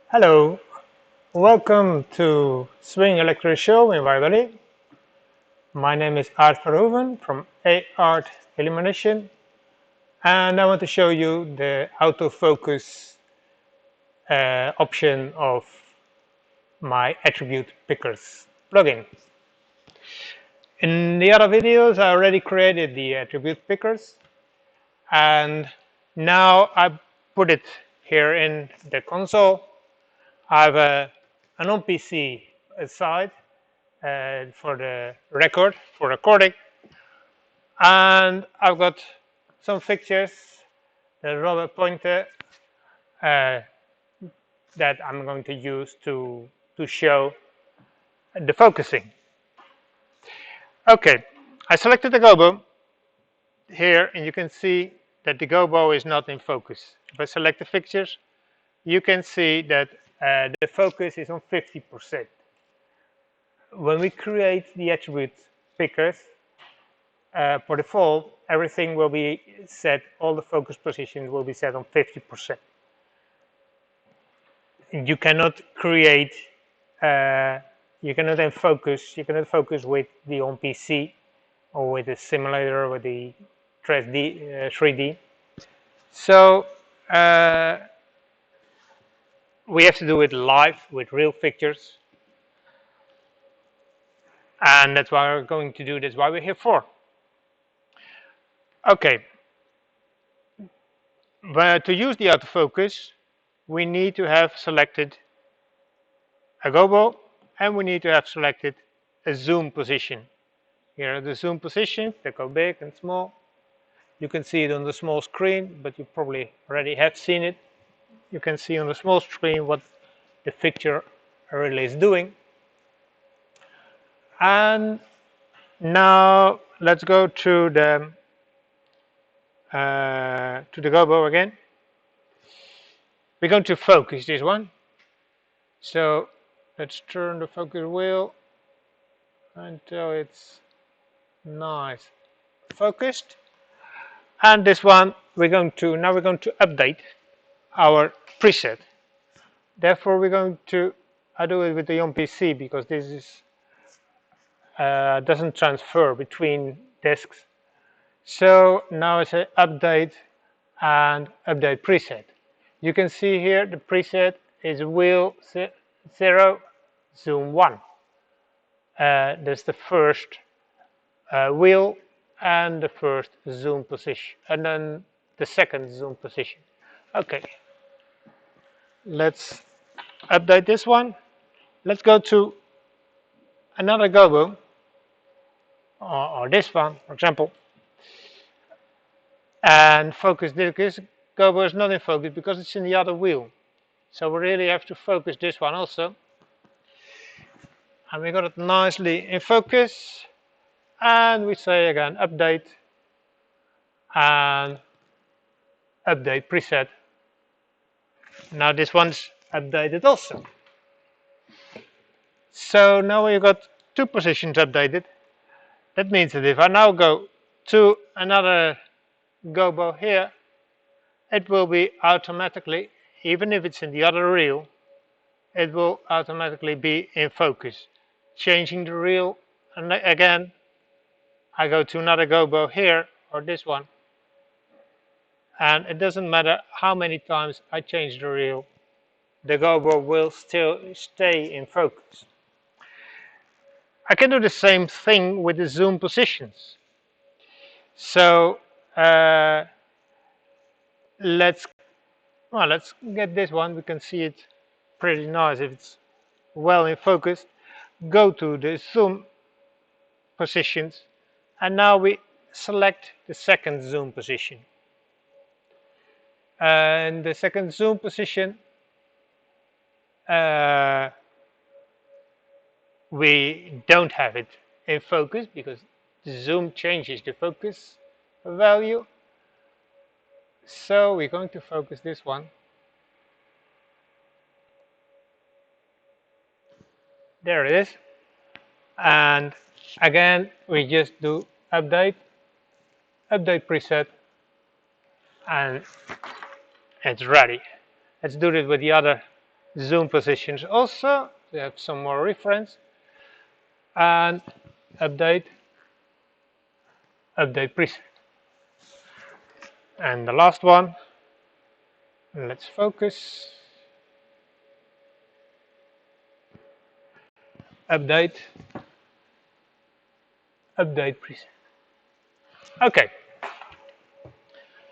Hello, welcome to Swing Electric Show in Valley. My name is Aart Verhoeven from Aart Illumination, and I want to show you the autofocus option of my attribute pickers plugin. In the other videos, I already created the attribute pickers, and now I put it here in the console. I have an on-PC side for the record, for recording. And I've got some fixtures, the rubber pointer uh, that I'm going to use to show the focusing. Okay, I selected the gobo here, and you can see that the gobo is not in focus. If I select the fixtures, you can see that the focus is on 50%. When we create the attribute pickers, for default, everything will be set, all the focus positions will be set on 50%. You cannot create, you cannot then focus, you cannot focus with the on PC or with the simulator or with the 3D. So we have to do it live with real fixtures, and that's why we're going to do. That's why we're here for. Okay, but to use the autofocus, we need to have selected a gobo, and we need to have selected a zoom position. Here are the zoom positions that go big and small. You can see it on the small screen, but you probably already have seen it. You can see on the small screen what the fixture really is doing. And now let's go to the gobo again. We're going to focus this one. So let's turn the focus wheel until it's nice focused. And this one we're going to update our preset. Therefore, we're going to do it with the on PC because this is doesn't transfer between disks. So now it's an update and update preset. You can see here the preset is wheel 0, zoom 1. That's the first wheel and the first zoom position, and then the second zoom position. Okay, let's update this one. Let's go to another gobo, or this one, for example, and focus this. This gobo is not in focus because it's in the other wheel. So we really have to focus this one also. And we got it nicely in focus. And we say again, update and update preset. Now this one's updated also. So now we've got two positions updated. That means that if I now go to another gobo here, it will be automatically, even if it's in the other reel, it will automatically be in focus. Changing the reel, and again, I go to another gobo here, or this one, and it doesn't matter how many times I change the reel, the gobo will still stay in focus. I can do the same thing with the zoom positions. So let's get this one. We can see it pretty nice if it's well in focus. Go to the zoom positions, and now we select the second zoom position. And the second zoom position, we don't have it in focus because the zoom changes the focus value. So we're going to focus this one. There it is. And again, we just do update preset, and it's ready. Let's do it with the other zoom positions also. We have some more reference. And update preset. And the last one, let's focus. Update preset. Okay,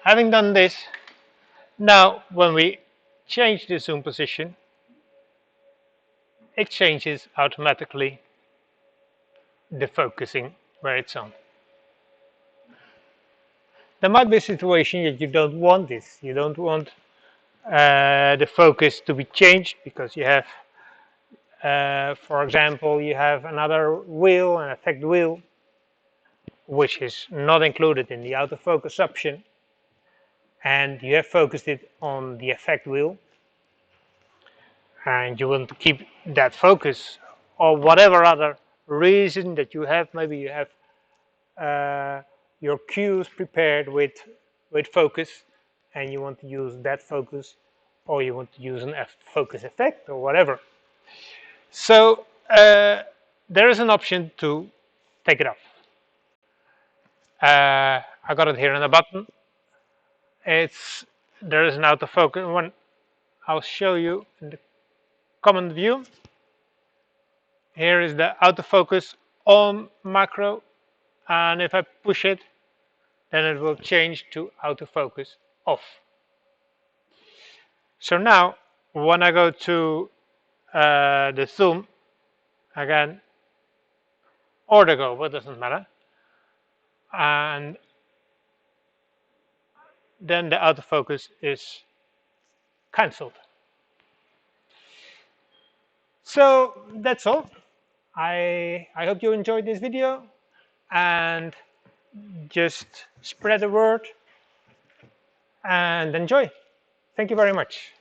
having done this, now when we change the zoom position, it changes automatically the focusing where it's on. There might be a situation that you don't want this. You don't want the focus to be changed because you have, for example, you have another wheel, an effect wheel, which is not included in the autofocus option, and you have focused it on the effect wheel, and you want to keep that focus, or whatever other reason that you have. Maybe you have your cues prepared with focus, and you want to use that focus, or you want to use an focus effect or whatever. So there is an option to take it off. I got it here on the button. There is an autofocus one. I'll show you in the common view. Here is the autofocus on macro, and if I push it, then it will change to autofocus off. So now, when I go to the zoom again, or the go, it doesn't matter, and then the autofocus is cancelled. So that's all. I hope you enjoyed this video, and just spread the word and enjoy. Thank you very much.